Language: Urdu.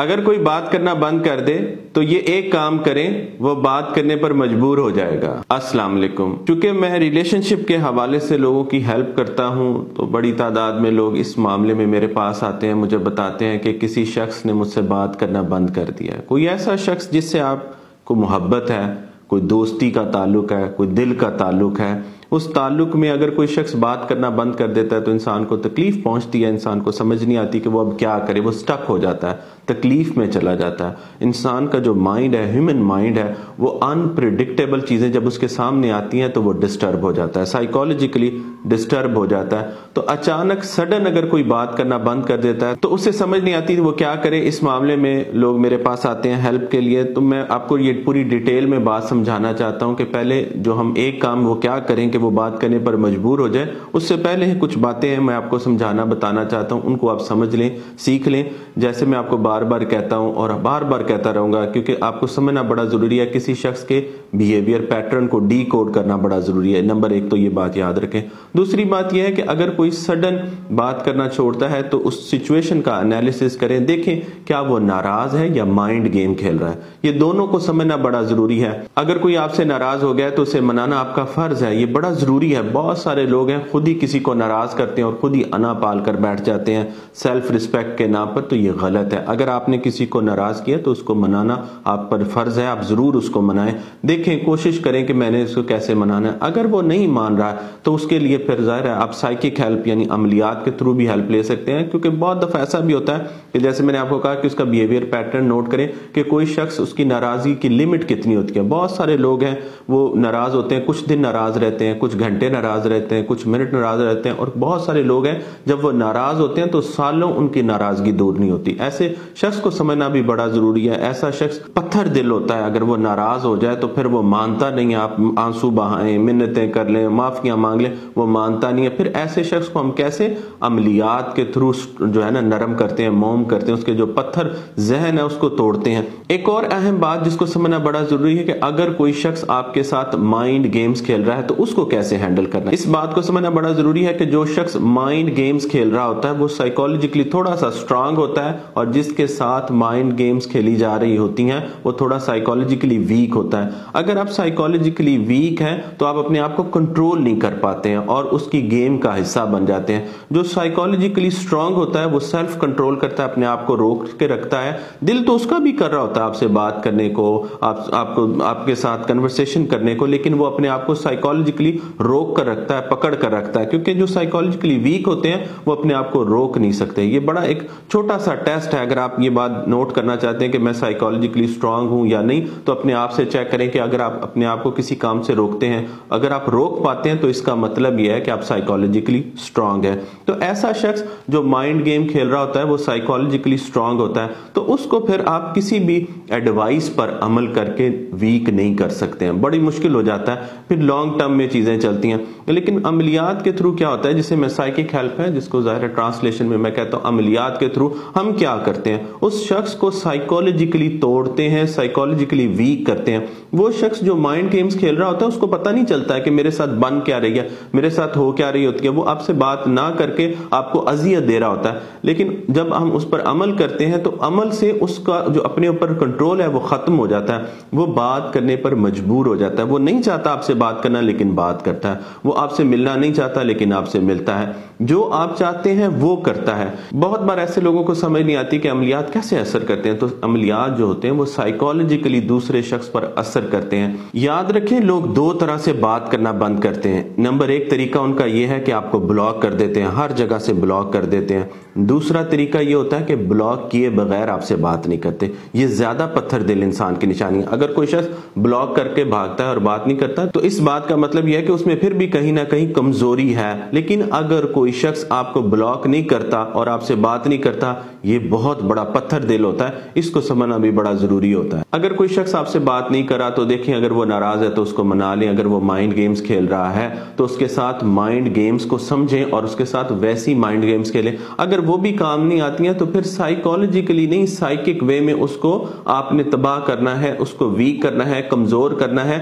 اگر کوئی بات کرنا بند کر دے تو یہ ایک کام کریں، وہ بات کرنے پر مجبور ہو جائے گا۔ السلام علیکم۔ چونکہ میں ریلیشن شپ کے حوالے سے لوگوں کی ہیلپ کرتا ہوں تو بڑی تعداد میں لوگ اس معاملے میں میرے پاس آتے ہیں، مجھے بتاتے ہیں کہ کسی شخص نے مجھ سے بات کرنا بند کر دیا ہے۔ کوئی ایسا شخص جس سے آپ کو محبت ہے، کوئی دوستی کا تعلق ہے، کوئی دل کا تعلق ہے، اس تعلق میں اگر کوئی شخص بات کرنا بند کر دیتا ہے تو انسان کو تکلیف پہنچتی ہے، انسان کو سمجھ نہیں آتی کہ وہ اب کیا کرے، وہ سٹک ہو جاتا ہے، تکلیف میں چلا جاتا ہے۔ انسان کا جو مائنڈ ہے، ہیومن مائنڈ ہے، وہ انپریڈکٹیبل چیزیں جب اس کے سامنے آتی ہیں تو وہ ڈسٹرب ہو جاتا ہے، سائیکولوجیکلی ڈسٹرب ہو جاتا ہے۔ تو اچانک سڈن اگر کوئی بات کرنا بند کر دیتا ہے تو اسے سمجھ نہیں آتی وہ کیا کرے۔ اس معاملے میں لوگ میرے پاس آتے ہیں ہیلپ کے لیے، تو میں آپ کو یہ پوری ڈیٹیل میں بات سمجھانا چاہتا ہوں کہ پہلے جو ہم ایک کام وہ کیا کریں کہ وہ بات کرنے پر مجبور ہو جائے۔ اس سے پہلے کچھ باتیں ہیں میں آپ کو سمجھانا بتانا چاہتا ہوں، ان کو آپ سمجھ لیں، سیکھ لیں۔ جیسے میں آپ کو بار بار کہتا ہوں اور بار بار کہتا رہوں گا، کیونکہ آپ کو سمجھنا بڑا ضروری ہے، کسی شخص کے بیہیویئر پیٹرن کو ڈی کوڈ کرنا بڑا ضروری ہے۔ نمبر ایک تو یہ بات یاد رکھیں۔ دوسری بات یہ ہے کہ اگر کوئی سڈن بات کرنا چھوڑتا ہے تو اس سچویشن کا انالیسس کریں، دیکھیں کیا وہ ناراض ہے یا مائنڈ گیم کھیل رہا ہے۔ یہ دونوں کو سمجھنا بڑا ضروری ہے۔ اگر کوئی آپ سے ناراض ہو گیا تو اسے منانا آپ کا فرض ہے، یہ بڑا ضروری ہے۔ بہت سارے لوگ ہیں خود ہی کسی کو ناراض کرتے ہیں اور خود ہی انا پال کر بیٹھ جاتے ہیں سیلف رسپیکٹ کے نام پر، تو یہ غلط ہے۔ اگر آپ نے کسی کو ناراض کیا تو اس کو منانا آپ پر فرض ہے، آپ ضرور اس کو منائیں۔ دیکھیں، کوشش کریں کہ میں نے اس کو کیسے منانا ہے۔ اگر وہ نہیں مان رہا تو اس کے لیے پھر ظاہر ہے آپ سائیکک ہیلپ یعنی عملیات کے تھرو بھی ہیلپ لے سکتے ہیں، کیونکہ بہت دفعہ ایسا بھی ہوتا ہے کہ جیسے میں نے آپ کو کہا کہ اس کا بیہیویئر پیٹرن نوٹ کریں کہ کوئی شخص اس کی ناراضگی کی لمٹ کتنی ہوتی ہے۔ بہت سارے لوگ ہیں وہ ناراض ہوتے ہیں، کچھ دن ناراض رہتے ہیں، کچھ گھنٹے ناراض رہتے ہیں، کچھ منٹ ناراض رہتے ہیں، اور بہت سارے لوگ ہیں جب وہ ناراض ہوتے ہیں تو سالوں ان کی ناراضگی دور نہیں ہوتی۔ ایسے شخص کو سمجھنا بھی بڑا ضروری ہے۔ ایسا شخص پتھر دل ہوتا ہے، اگر وہ ناراض ہو جائے تو پھر وہ مانتا نہیں ہے، آپ آنسو بہائیں، منتیں کر لیں، معافیاں مانگ لیں، وہ مانتا نہیں ہے۔ پھر ایسے شخص کو ہم کیسے عملیات کے تھرو جو ہے نا نرم کرتے ہیں، موم کرتے ہیں، اس کے جو پتھر ذہن ہے اس کو توڑتے ہیں۔ ایک اور اہم بات جس کو سمجھنا بڑا ضروری ہے کہ اگر کوئی شخص آپ کے ساتھ مائنڈ گیمز کھیل رہا ہے تو اس کو کیسے ہینڈل کرنا ہے۔ اس بات کو سمجھنا بڑا ضروری ہے کہ جو شخص مائنڈ گیمز کھیل رہا ہوتا ہے وہ سائیکولوجیکلی تھوڑا سا سٹرانگ ہوتا ہے، اور جس کے ساتھ مائنڈ گیمز کھیلی جا رہی ہوتی ہیں وہ تھوڑا سائیکولوجیکلی ویک ہوتا ہے۔ اگر آپ سائیکولوجیکلی ویک ہیں تو آپ اپنے آپ کو کنٹرول نہیں کر پاتے ہیں اور اس کی گیم کا حصہ بن جاتے ہیں۔ جو سائیکولوجیکلی سٹرانگ ہوتا ہے وہ سیلف کنٹرول کرتا ہے، اپنے آپ کو روک کے رکھتا ہے۔ دل تو اس کا بھی کر رہا ہوتا ہے آپ سے بات کرنے کو، آپ کے ساتھ کنورسیشن کرنے کو، لیکن وہ اپنے آپ کو سائیکولوجیکلی روک کر رکھتا ہے، پکڑ کر رکھتا ہے، کیونکہ جو سائیکولوجیکلی ویک ہوتے ہیں وہ اپنے آپ کو روک نہیں سکتے۔ یہ بڑا ایک چھوٹا سا ٹیسٹ ہے، اگر آپ یہ بات نوٹ کرنا چاہتے ہیں کہ میں سائیکولوجیکلی سٹرانگ ہوں یا نہیں، تو اپنے آپ سے چیک کریں کہ اگر آپ اپنے آپ کو کسی کام سے روکتے ہیں، اگر آپ روک پاتے ہیں تو اس کا مطلب یہ ہے کہ آپ سائیکولوجیکلی سٹرانگ ہیں۔ تو ایسا شخص جو مائنڈ گیم کھیل رہا ہوتا ہے وہ سائیکولوجیکلی سٹرانگ ہوتا ہے، تو اس کو پھر آپ کسی بھی ایڈوائس پر عمل کر کے ویک نہیں کر سکتے ہیں، بڑی مشکل ہو جاتا ہے، پھر لانگ ٹرم میں چیزیں چلتی ہیں۔ لیکن عملیات کے تھرو کیا ہوتا ہے، جسے میں سائیکک ہیلپ ہے، جس کو ظاہر ٹرانسلیشن میں میں کہتا ہوں عملیات کے تھرو ہم کیا کرتے ہیں، اس شخص کو سائیکولوجیکلی توڑتے ہیں، سائیکولوجیکلی ویک کرتے ہیں۔ وہ شخص جو مائنڈ گیمز کھیل رہا ہوتا ہے اس کو پتہ نہیں چلتا ہے کہ میرے ساتھ بن کیا رہی ہے، میرے ساتھ ہو کیا رہی ہوتی ہے، وہ آپ سے بات نہ کر کے آپ کو اذیت دے رہا ہوتا ہے۔ لیکن جب ہم اس پر عمل کرتے ہیں تو عمل سے اس کا جو اپنے اوپر کنٹرول ہے وہ ختم ہو جاتا ہے، وہ بات کرنے پر مجبور ہو جاتا ہے۔ وہ نہیں چاہتا آپ سے بات کرنا لیکن بات کرتا ہے، وہ آپ سے ملنا نہیں چاہتا لیکن آپ سے ملتا ہے، جو آپ چاہتے ہیں وہ کرتا ہے۔ بہت بار ایسے لوگوں کو سمجھ نہیں آتی کہ عملیات کیسے اثر کرتے ہیں، تو عملیات جو ہوتے ہیں وہ سائیکولوجیکلی دوسرے شخص پر اثر کرتے ہیں۔ یاد رکھیں، لوگ دو طرح سے بات کرنا بند کرتے ہیں۔ نمبر ایک طریقہ ان کا یہ ہے کہ آپ کو بلاک کر دیتے ہیں، ہر جگہ سے بلاک کر دیتے ہیں۔ دوسرا طریقہ یہ ہوتا ہے کہ بلاک کیے بغیر آپ سے بات نہیں کرتے۔ یہ زیادہ پتھر دل انسان کی نشانی ہے۔ اگر کوئی شخص بلاک کر کے بھاگتا ہے اور بات نہیں کرتا تو اس بات کا مطلب یہ ہے کہ اس میں پھر بھی کہیں نہ کہیں کمزوری ہے۔ لیکن اگر کوئی شخص آپ کو بلاک نہیں کرتا اور آپ سے بات نہیں کرتا، یہ بہت بڑا پتھر دل ہوتا ہے، اس کو سمجھنا بھی بڑا ضروری ہوتا ہے۔ اگر کوئی شخص آپ سے بات نہیں کرا تو دیکھیں، اگر وہ ناراض ہے تو اس کو منا لیں، اگر وہ مائنڈ گیمز کھیل رہا ہے تو اس کے ساتھ مائنڈ گیمز کو سمجھیں اور اس کے ساتھ ویسی مائنڈ گیمز کھیلیں۔ اگر وہ بھی کام نہیں آتی ہیں تو پھر سائیکولوجیکلی نہیں، سائیکک وے میں اس کو آپ نے تباہ کرنا ہے، اس کو ویک کرنا ہے، کمزور کرنا ہے۔